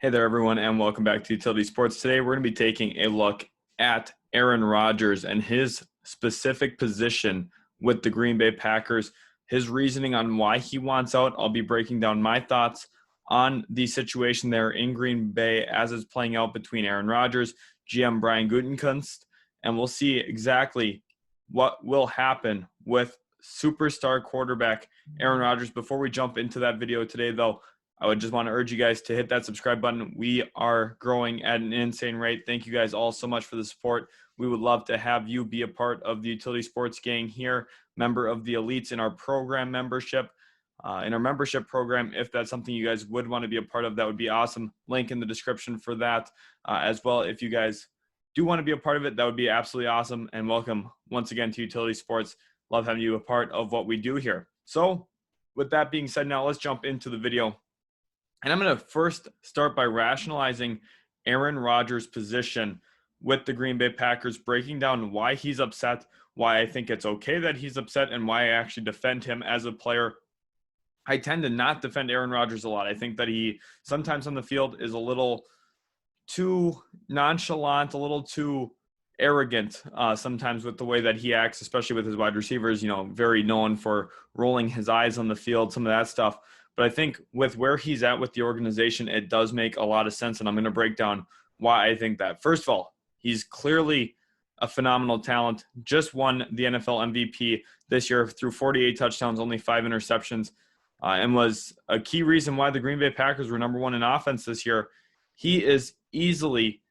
Hey there, everyone, and welcome back to Utility Sports. Today, we're going to be taking a look at Aaron Rodgers and his specific position with the Green Bay Packers, his reasoning on why he wants out. I'll be breaking down my thoughts on the situation there in Green Bay as it's playing out between Aaron Rodgers, GM Brian Gutekunst, and we'll see exactly what will happen with superstar quarterback Aaron Rodgers. Before we jump into that video today, though, I would just want to urge you guys to hit that subscribe button. We are growing at an insane rate. Thank you guys all so much for the support. We would love to have you be a part of the Utility Sports gang here, member of the elites in our program membership, in our membership program. If that's something you guys would want to be a part of, that would be awesome. Link in the description for that as well. If you guys do want to be a part of it, that would be absolutely awesome. And welcome once again to Utility Sports. Love having you a part of what we do here. So with that being said, now let's jump into the video. And I'm going to first start by rationalizing Aaron Rodgers' position with the Green Bay Packers, breaking down why he's upset, why I think it's okay that he's upset, and why I actually defend him as a player. I tend to not defend Aaron Rodgers a lot. I think that he sometimes on the field is a little too nonchalant, a little too arrogant sometimes with the way that he acts, especially with his wide receivers, very known for rolling his eyes on the field, some of that stuff. But I think with where he's at with the organization, it does make a lot of sense, and I'm going to break down why I think that. First of all, he's clearly a phenomenal talent. Just won the NFL MVP this year through 48 touchdowns, only 5 interceptions, and was a key reason why the Green Bay Packers were number one in offense this year. He is easily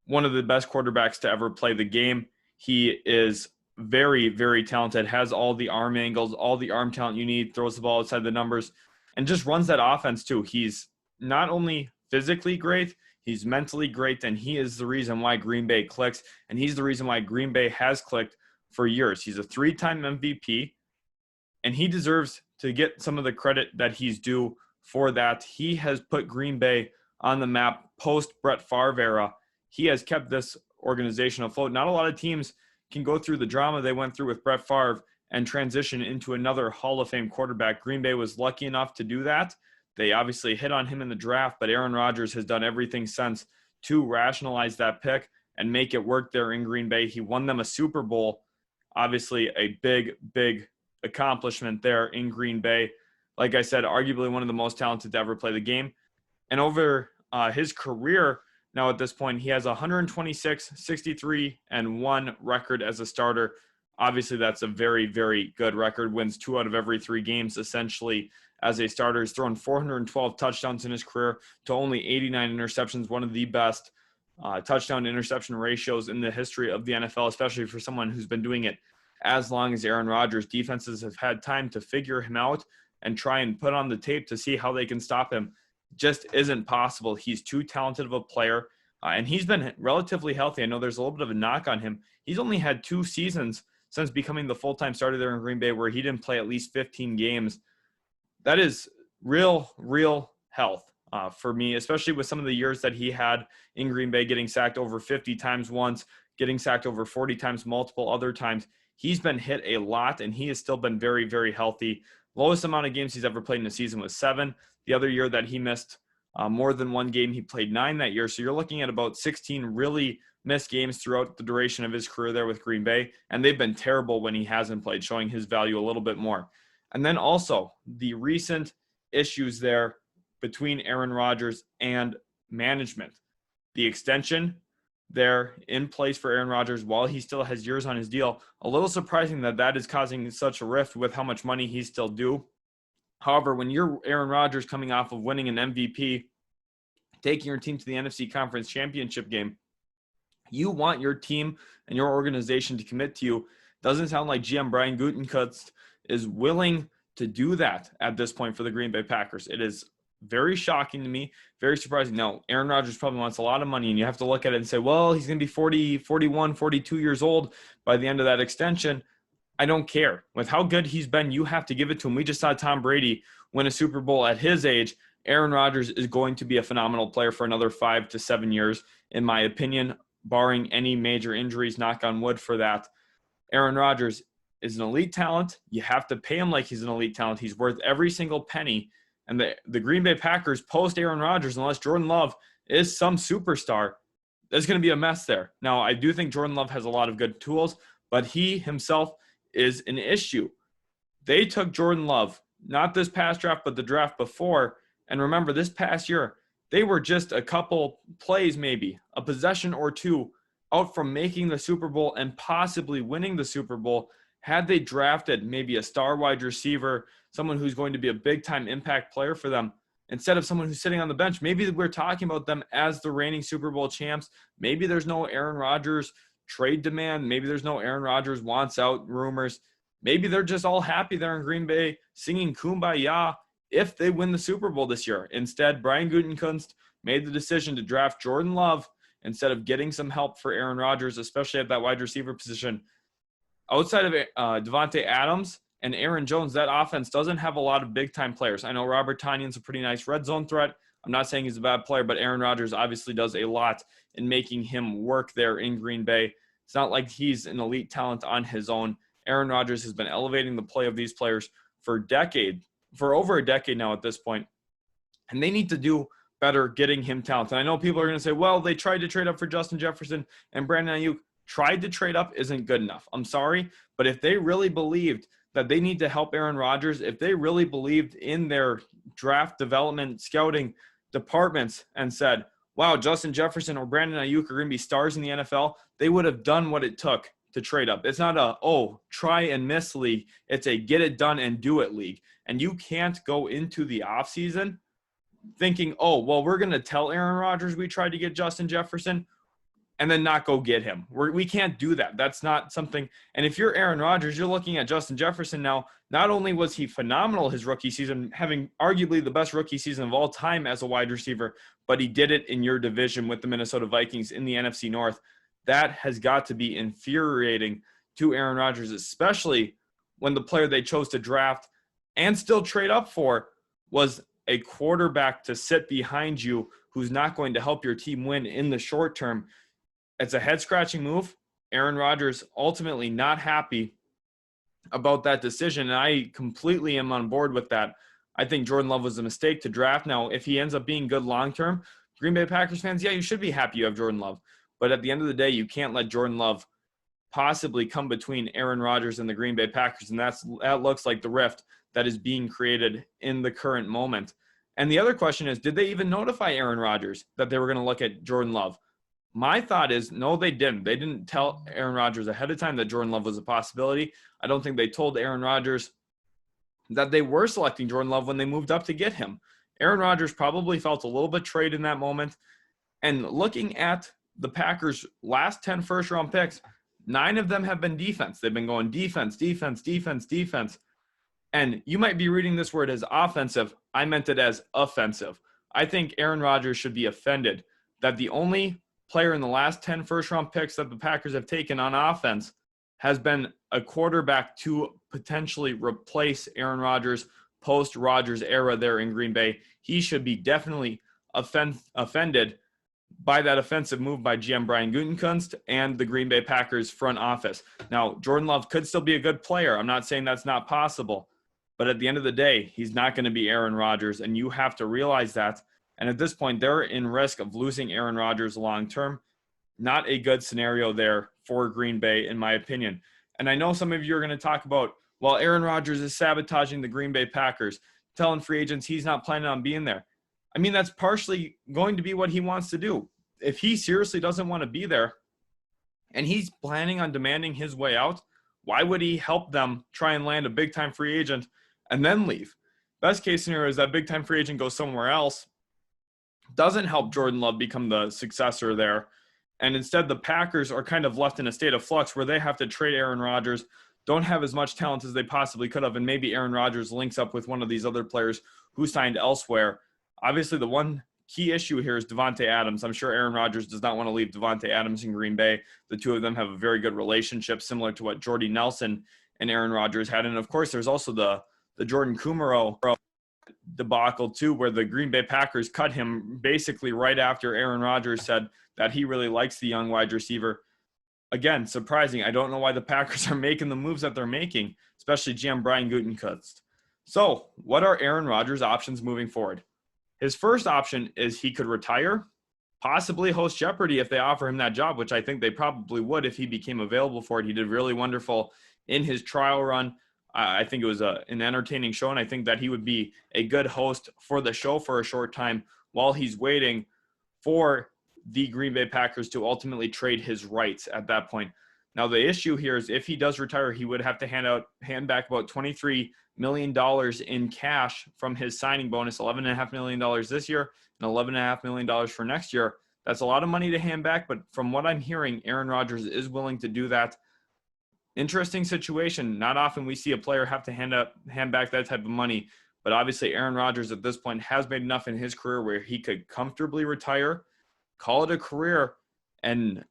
one of the best quarterbacks to ever play the game. He is very, very talented, has all the arm angles, all the arm talent you need, throws the ball outside the numbers, and just runs that offense too. He's not only physically great, he's mentally great, and he is the reason why Green Bay clicks, and he's the reason why Green Bay has clicked for years. He's a 3-time MVP, and he deserves to get some of the credit that he's due for that. He has put Green Bay on the map post-Brett Favre era. He has kept this organization afloat. Not a lot of teams can go through the drama they went through with Brett Favre and transition into another Hall of Fame quarterback. Green Bay was lucky enough to do that. They obviously hit on him in the draft, but Aaron Rodgers has done everything since to rationalize that pick and make it work there in Green Bay. He won them a Super Bowl, obviously a big, big accomplishment there in Green Bay. Like I said, arguably one of the most talented to ever play the game. And over his career, now at this point, he has 126, 63, and 1 record as a starter. Obviously, that's a very, very good record. Wins 2 out of every 3 games, essentially, as a starter. He's thrown 412 touchdowns in his career to only 89 interceptions, one of the best touchdown-interception ratios in the history of the NFL, especially for someone who's been doing it as long as Aaron Rodgers. Defenses have had time to figure him out and try and put on the tape to see how they can stop him. Just isn't possible. He's too talented of a player, and he's been relatively healthy. I know there's a little bit of a knock on him. He's only had 2 seasons since becoming the full-time starter there in Green Bay where he didn't play at least 15 games. That is real health for me, especially with some of the years that he had in Green Bay, getting sacked over 50 times once, getting sacked over 40 times multiple other times. He's been hit a lot, and he has still been very, very healthy. Lowest amount of games he's ever played in a season was 7. The other year that he missed more than 1 game, he played 9 that year. So you're looking at about 16 really missed games throughout the duration of his career there with Green Bay, and they've been terrible when he hasn't played, showing his value a little bit more. And then also the recent issues there between Aaron Rodgers and management. The extension there in place for Aaron Rodgers while he still has years on his deal. A little surprising that that is causing such a rift with how much money he's still due. However, when you're Aaron Rodgers coming off of winning an MVP, taking your team to the NFC Conference Championship game, you want your team and your organization to commit to you. Doesn't sound like GM Brian Gutekunst is willing to do that at this point for the Green Bay Packers. It is very shocking to me, very surprising. Now, Aaron Rodgers probably wants a lot of money, and you have to look at it and say, well, he's going to be 40, 41, 42 years old by the end of that extension. I don't care. With how good he's been, you have to give it to him. We just saw Tom Brady win a Super Bowl at his age. Aaron Rodgers is going to be a phenomenal player for another 5 to 7 years, in my opinion, barring any major injuries, knock on wood for that. Aaron Rodgers is an elite talent. You have to pay him like he's an elite talent. He's worth every single penny. And the Green Bay Packers post Aaron Rodgers, unless Jordan Love is some superstar, there's going to be a mess there. Now, I do think Jordan Love has a lot of good tools, but he himself is an issue. They took Jordan Love, not this past draft, but the draft before. And remember, this past year, they were just a couple plays, maybe a possession or two out from making the Super Bowl and possibly winning the Super Bowl had they drafted maybe a star wide receiver, someone who's going to be a big-time impact player for them, instead of someone who's sitting on the bench. Maybe we're talking about them as the reigning Super Bowl champs. Maybe there's no Aaron Rodgers trade demand. Maybe there's no Aaron Rodgers wants out rumors. Maybe they're just all happy there in Green Bay singing Kumbaya if they win the Super Bowl this year. Instead, Brian Gutekunst made the decision to draft Jordan Love instead of getting some help for Aaron Rodgers, especially at that wide receiver position. Outside of Devontae Adams and Aaron Jones, that offense doesn't have a lot of big-time players. I know Robert Tonyan's a pretty nice red zone threat. I'm not saying he's a bad player, but Aaron Rodgers obviously does a lot in making him work there in Green Bay. It's not like he's an elite talent on his own. Aaron Rodgers has been elevating the play of these players for over a decade now at this point, and they need to do better getting him talent. And I know people are going to say, well, they tried to trade up for Justin Jefferson and Brandon Ayuk. Tried to trade up isn't good enough. I'm sorry, but if they really believed that they need to help Aaron Rodgers, if they really believed in their draft development scouting departments and said, wow, Justin Jefferson or Brandon Ayuk are going to be stars in the NFL, they would have done what it took to trade up. It's not a, try and miss league. It's a get it done and do it league. And you can't go into the offseason thinking, we're going to tell Aaron Rodgers we tried to get Justin Jefferson and then not go get him. We can't do that. That's not something. And if you're Aaron Rodgers, you're looking at Justin Jefferson now. Not only was he phenomenal his rookie season, having arguably the best rookie season of all time as a wide receiver, but he did it in your division with the Minnesota Vikings in the NFC North. That has got to be infuriating to Aaron Rodgers, especially when the player they chose to draft and still trade up for was a quarterback to sit behind you who's not going to help your team win in the short term. It's a head-scratching move. Aaron Rodgers ultimately not happy about that decision, and I completely am on board with that. I think Jordan Love was a mistake to draft. Now, if he ends up being good long-term, Green Bay Packers fans, you should be happy you have Jordan Love. But at the end of the day, you can't let Jordan Love possibly come between Aaron Rodgers and the Green Bay Packers, and that looks like the rift that is being created in the current moment. And the other question is, did they even notify Aaron Rodgers that they were going to look at Jordan Love? My thought is, no, they didn't. They didn't tell Aaron Rodgers ahead of time that Jordan Love was a possibility. I don't think they told Aaron Rodgers that they were selecting Jordan Love when they moved up to get him. Aaron Rodgers probably felt a little betrayed in that moment. And looking at the Packers' last 10 first-round picks, 9 of them have been defense. They've been going defense, defense, defense, defense. And you might be reading this word as offensive. I meant it as offensive. I think Aaron Rodgers should be offended that the only player in the last 10 first-round picks that the Packers have taken on offense has been a quarterback to potentially replace Aaron Rodgers post-Rodgers era there in Green Bay. He should be definitely offended by that offensive move by GM Brian Gutekunst and the Green Bay Packers front office. Now, Jordan Love could still be a good player. I'm not saying that's not possible. But at the end of the day, he's not going to be Aaron Rodgers, and you have to realize that. And at this point, they're in risk of losing Aaron Rodgers long-term. Not a good scenario there for Green Bay, in my opinion. And I know some of you are going to talk about, well, Aaron Rodgers is sabotaging the Green Bay Packers, telling free agents he's not planning on being there. I mean, that's partially going to be what he wants to do. If he seriously doesn't want to be there and he's planning on demanding his way out, why would he help them try and land a big-time free agent and then leave? Best case scenario is that big-time free agent goes somewhere else, doesn't help Jordan Love become the successor there, and instead the Packers are kind of left in a state of flux where they have to trade Aaron Rodgers, don't have as much talent as they possibly could have, and maybe Aaron Rodgers links up with one of these other players who signed elsewhere. Obviously, the one key issue here is Devontae Adams. I'm sure Aaron Rodgers does not want to leave Devontae Adams in Green Bay. The two of them have a very good relationship, similar to what Jordy Nelson and Aaron Rodgers had. And, of course, there's also the Jordan Kumaro debacle, too, where the Green Bay Packers cut him basically right after Aaron Rodgers said that he really likes the young wide receiver. Again, surprising. I don't know why the Packers are making the moves that they're making, especially GM Brian Gutekunst. So, what are Aaron Rodgers' options moving forward? His first option is he could retire possibly host Jeopardy if they offer him that job, which I think they probably would if he became available for it. He did really wonderful in his trial run. I think it was an entertaining show, and I think that he would be a good host for the show for a short time while he's waiting for the Green Bay Packers to ultimately trade his rights at that point. Now, the issue here is if he does retire, he would have to hand back about $23 million in cash from his signing bonus, $11.5 million this year and $11.5 million for next year. That's a lot of money to hand back, but from what I'm hearing, Aaron Rodgers is willing to do that. Interesting situation. Not often we see a player have to hand back that type of money, but obviously Aaron Rodgers at this point has made enough in his career where he could comfortably retire, call it a career, and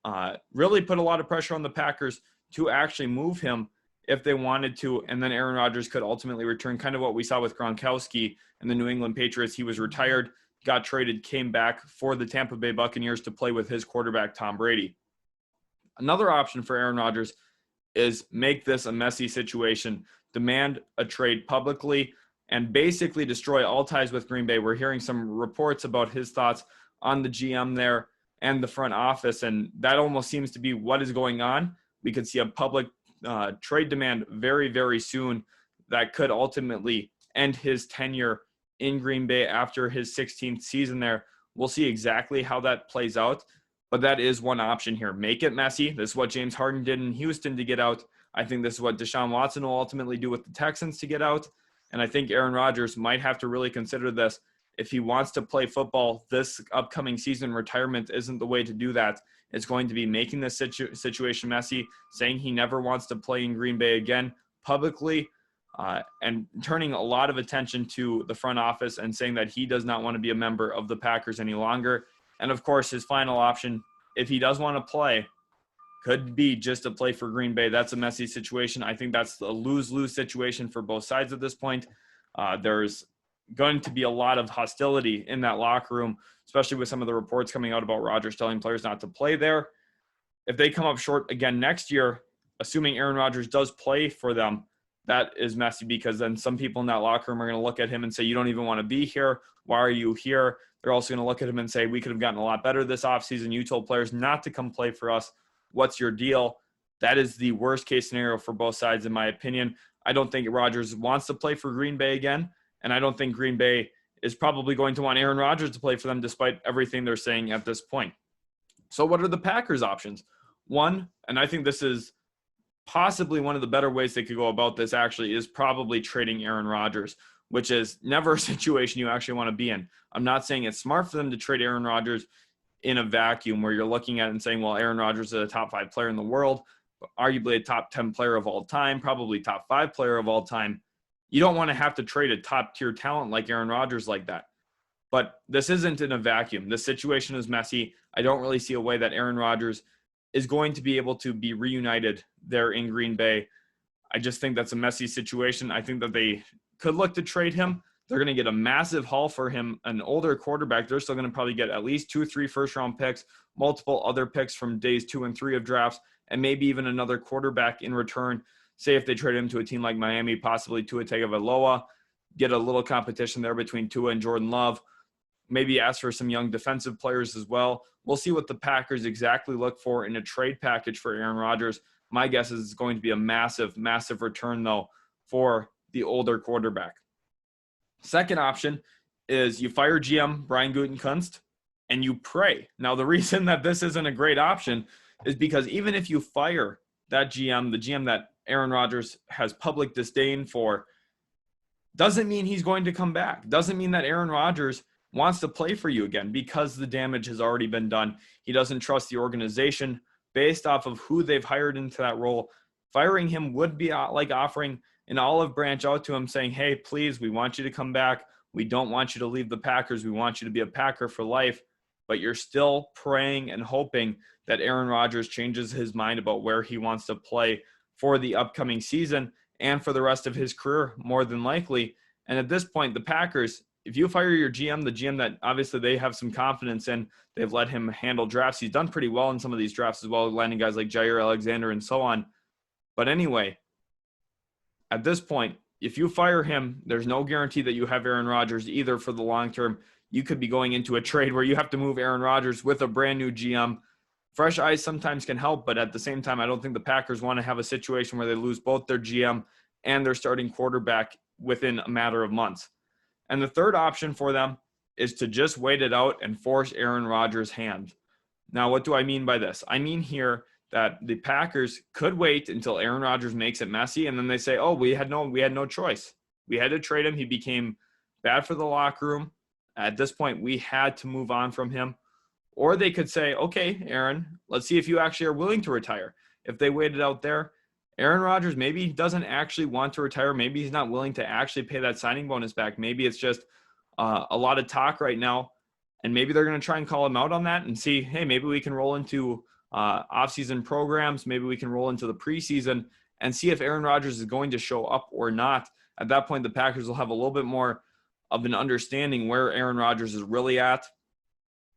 really put a lot of pressure on the Packers to actually move him if they wanted to. And then Aaron Rodgers could ultimately return, kind of what we saw with Gronkowski and the New England Patriots. He was retired, got traded, came back for the Tampa Bay Buccaneers to play with his quarterback, Tom Brady. Another option for Aaron Rodgers is make this a messy situation, demand a trade publicly, and basically destroy all ties with Green Bay. We're hearing some reports about his thoughts on the GM there and the front office, and that almost seems to be what is going on. We could see a public trade demand very, very soon that could ultimately end his tenure in Green Bay after his 16th season there. We'll see exactly how that plays out, but that is one option here. Make it messy. This is what James Harden did in Houston to get out. I think this is what Deshaun Watson will ultimately do with the Texans to get out, and I think Aaron Rodgers might have to really consider this. If he wants to play football this upcoming season, retirement isn't the way to do that. It's going to be making this situation messy, saying he never wants to play in Green Bay again publicly, and turning a lot of attention to the front office and saying that he does not want to be a member of the Packers any longer. And, of course, his final option, if he does want to play, could be just to play for Green Bay. That's a messy situation. I think that's a lose-lose situation for both sides at this point. There's going to be a lot of hostility in that locker room, especially with some of the reports coming out about Rodgers telling players not to play there. If they come up short again next year, assuming Aaron Rodgers does play for them, that is messy because then some people in that locker room are going to look at him and say, you don't even want to be here. Why are you here? They're also going to look at him and say, we could have gotten a lot better this offseason. You told players not to come play for us. What's your deal? That is the worst case scenario for both sides, in my opinion. I don't think Rodgers wants to play for Green Bay again. And I don't think Green Bay is probably going to want Aaron Rodgers to play for them despite everything they're saying at this point. So what are the Packers' options? One, and I think this is possibly one of the better ways they could go about this actually, is probably trading Aaron Rodgers, which is never a situation you actually want to be in. I'm not saying it's smart for them to trade Aaron Rodgers in a vacuum where you're looking at it and saying, well, Aaron Rodgers is a top 5 player in the world, arguably a top 10 player of all time, probably top 5 player of all time. You don't want to have to trade a top-tier talent like Aaron Rodgers like that. But this isn't in a vacuum. This situation is messy. I don't really see a way that Aaron Rodgers is going to be able to be reunited there in Green Bay. I just think that's a messy situation. I think that they could look to trade him. They're going to get a massive haul for him, an older quarterback. They're still going to probably get at least 2 or 3 first-round picks, multiple other picks from days 2 and 3 of drafts, and maybe even another quarterback in return. Say if they trade him to a team like Miami, possibly Tua Tagovailoa, get a little competition there between Tua and Jordan Love, maybe ask for some young defensive players as well. We'll see what the Packers exactly look for in a trade package for Aaron Rodgers. My guess is it's going to be a massive, massive return, though, for the older quarterback. Second option is you fire GM Brian Gutekunst and you pray. Now, the reason that this isn't a great option is because even if you fire that GM, the GM that Aaron Rodgers has public disdain for, doesn't mean he's going to come back. Doesn't mean that Aaron Rodgers wants to play for you again because the damage has already been done. He doesn't trust the organization based off of who they've hired into that role. Firing him would be like offering an olive branch out to him saying, hey, please, we want you to come back. We don't want you to leave the Packers. We want you to be a Packer for life. But you're still praying and hoping that Aaron Rodgers changes his mind about where he wants to play for the upcoming season and for the rest of his career, more than likely. And at this point, the Packers, if you fire your GM, the GM that obviously they have some confidence in, they've let him handle drafts. He's done pretty well in some of these drafts as well, landing guys like Jair Alexander and so on. But anyway, at this point, if you fire him, there's no guarantee that you have Aaron Rodgers either for the long term. you could be going into a trade where you have to move Aaron Rodgers with a brand new GM. Fresh eyes sometimes can help, but at the same time, I don't think the Packers want to have a situation where they lose both their GM and their starting quarterback within a matter of months. And the third option for them is to just wait it out and force Aaron Rodgers' hand. Now, what do I mean by this? I mean here that the Packers could wait until Aaron Rodgers makes it messy, and then they say, oh, we had no choice. We had to trade him. He became bad for the locker room. At this point, we had to move on from him. Or they could say, okay, Aaron, let's see if you actually are willing to retire. If they waited out there, Aaron Rodgers maybe doesn't actually want to retire. Maybe he's not willing to actually pay that signing bonus back. Maybe it's just a lot of talk right now. And maybe they're going to try and call him out on that and see, hey, maybe we can roll into offseason programs. Maybe we can roll into the preseason and see if Aaron Rodgers is going to show up or not. At that point, the Packers will have a little bit more of an understanding where Aaron Rodgers is really at,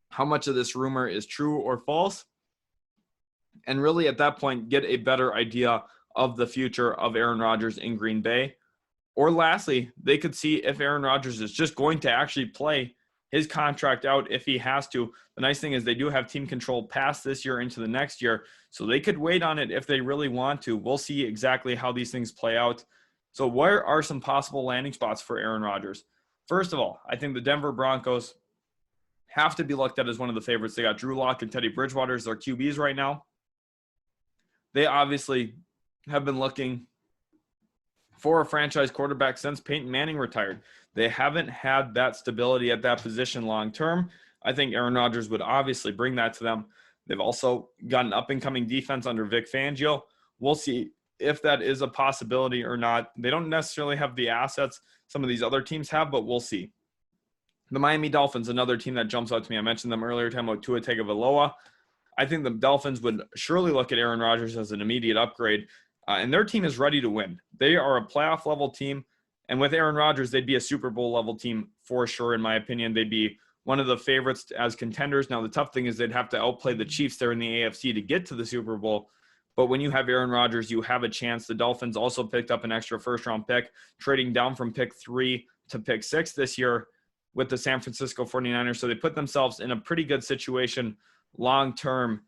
how much of this rumor is true or false, and really at that point get a better idea of the future of Aaron Rodgers in Green Bay. Or lastly, they could see if Aaron Rodgers is just going to actually play his contract out if he has to. The nice thing is they do have team control past this year into the next year, so they could wait on it if they really want to. We'll see exactly how these things play out. So where are some possible landing spots for Aaron Rodgers? First of all, I think the Denver Broncos have to be looked at as one of the favorites. They got Drew Lock and Teddy Bridgewater as their QBs right now. They obviously have been looking for a franchise quarterback since Peyton Manning retired. They haven't had that stability at that position long term. I think Aaron Rodgers would obviously bring that to them. They've also got an up-and-coming defense under Vic Fangio. We'll see if that is a possibility or not. They don't necessarily have the assets some of these other teams have, but we'll see. The Miami Dolphins, another team that jumps out to me. I mentioned them earlier, talking about Tua Tagovailoa. I think the Dolphins would surely look at Aaron Rodgers as an immediate upgrade, and their team is ready to win. They are a playoff-level team, and with Aaron Rodgers, they'd be a Super Bowl-level team for sure, in my opinion. They'd be one of the favorites as contenders. Now, the tough thing is they'd have to outplay the Chiefs there in the AFC to get to the Super Bowl. But when you have Aaron Rodgers, you have a chance. The Dolphins also picked up an extra first-round pick, trading down from pick 3 to pick 6 this year with the San Francisco 49ers. So they put themselves in a pretty good situation long-term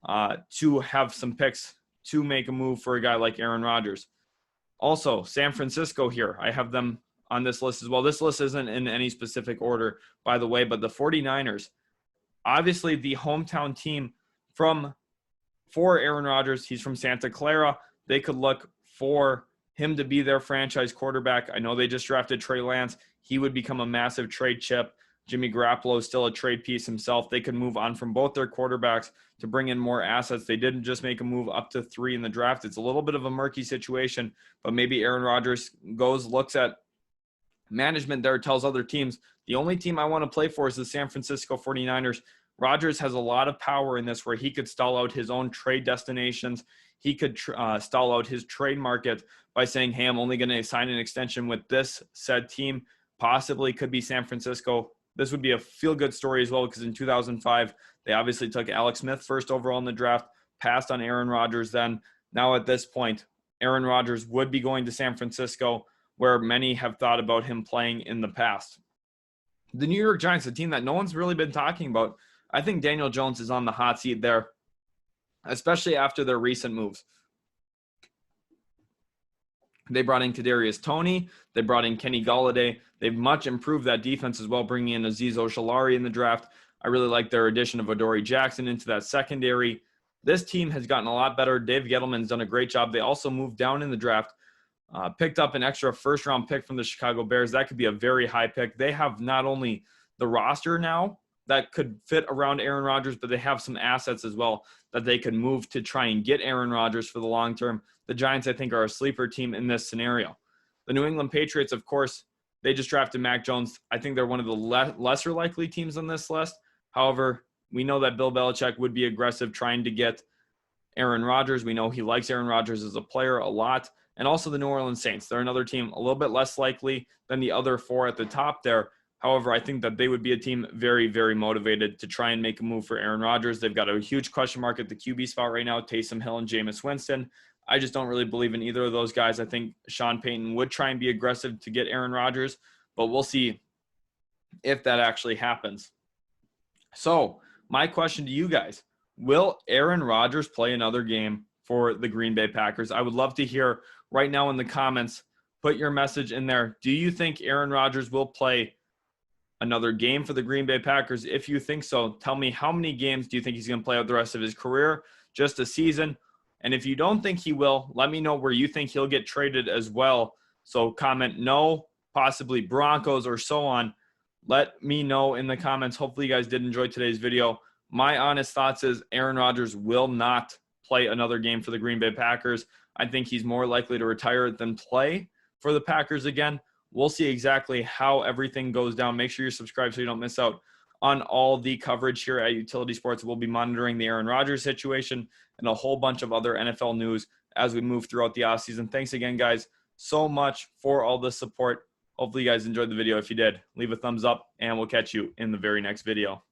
to have some picks to make a move for a guy like Aaron Rodgers. Also, San Francisco here. I have them on this list as well. This list isn't in any specific order, by the way, but the 49ers, obviously the hometown team for Aaron Rodgers. He's from Santa Clara. They could look for him to be their franchise quarterback. I know they just drafted Trey Lance. He would become a massive trade chip. Jimmy Garoppolo is still a trade piece himself. They could move on from both their quarterbacks to bring in more assets. They didn't just make a move up to 3 in the draft. It's a little bit of a murky situation, but maybe Aaron Rodgers looks at management there, tells other teams, the only team I want to play for is the San Francisco 49ers. Rodgers has a lot of power in this where he could stall out his own trade destinations. He could stall out his trade market by saying, hey, I'm only going to sign an extension with this said team, possibly could be San Francisco. This would be a feel-good story as well because in 2005, they obviously took Alex Smith first overall in the draft, passed on Aaron Rodgers then. Now at this point, Aaron Rodgers would be going to San Francisco, where many have thought about him playing in the past. The New York Giants, a team that no one's really been talking about, I think Daniel Jones is on the hot seat there, especially after their recent moves. They brought in Kadarius Toney. They brought in Kenny Golladay. They've much improved that defense as well, bringing in Azeez Ojulari in the draft. I really like their addition of Adoree Jackson into that secondary. This team has gotten a lot better. Dave Gettleman's done a great job. They also moved down in the draft, picked up an extra first-round pick from the Chicago Bears. That could be a very high pick. They have not only the roster now that could fit around Aaron Rodgers, but they have some assets as well that they could move to try and get Aaron Rodgers for the long term. The Giants, I think, are a sleeper team in this scenario. The New England Patriots, of course, they just drafted Mac Jones. I think they're one of the lesser likely teams on this list. However, we know that Bill Belichick would be aggressive trying to get Aaron Rodgers. We know he likes Aaron Rodgers as a player a lot. And also the New Orleans Saints. They're another team a little bit less likely than the other 4 at the top there. However, I think that they would be a team very, very motivated to try and make a move for Aaron Rodgers. They've got a huge question mark at the QB spot right now, Taysom Hill and Jameis Winston. I just don't really believe in either of those guys. I think Sean Payton would try and be aggressive to get Aaron Rodgers, but we'll see if that actually happens. So my question to you guys, will Aaron Rodgers play another game for the Green Bay Packers? I would love to hear right now in the comments. Put your message in there. Do you think Aaron Rodgers will play another game for the Green Bay Packers? If you think so, tell me how many games do you think he's going to play out the rest of his career, just a season? And if you don't think he will, let me know where you think he'll get traded as well. So comment no, possibly Broncos or so on. Let me know in the comments. Hopefully you guys did enjoy today's video. My honest thoughts is Aaron Rodgers will not play another game for the Green Bay Packers. I think he's more likely to retire than play for the Packers again. We'll see exactly how everything goes down. Make sure you're subscribed so you don't miss out on all the coverage here at Utility Sports. We'll be monitoring the Aaron Rodgers situation and a whole bunch of other NFL news as we move throughout the offseason. Thanks again, guys, so much for all the support. Hopefully you guys enjoyed the video. If you did, leave a thumbs up, and we'll catch you in the very next video.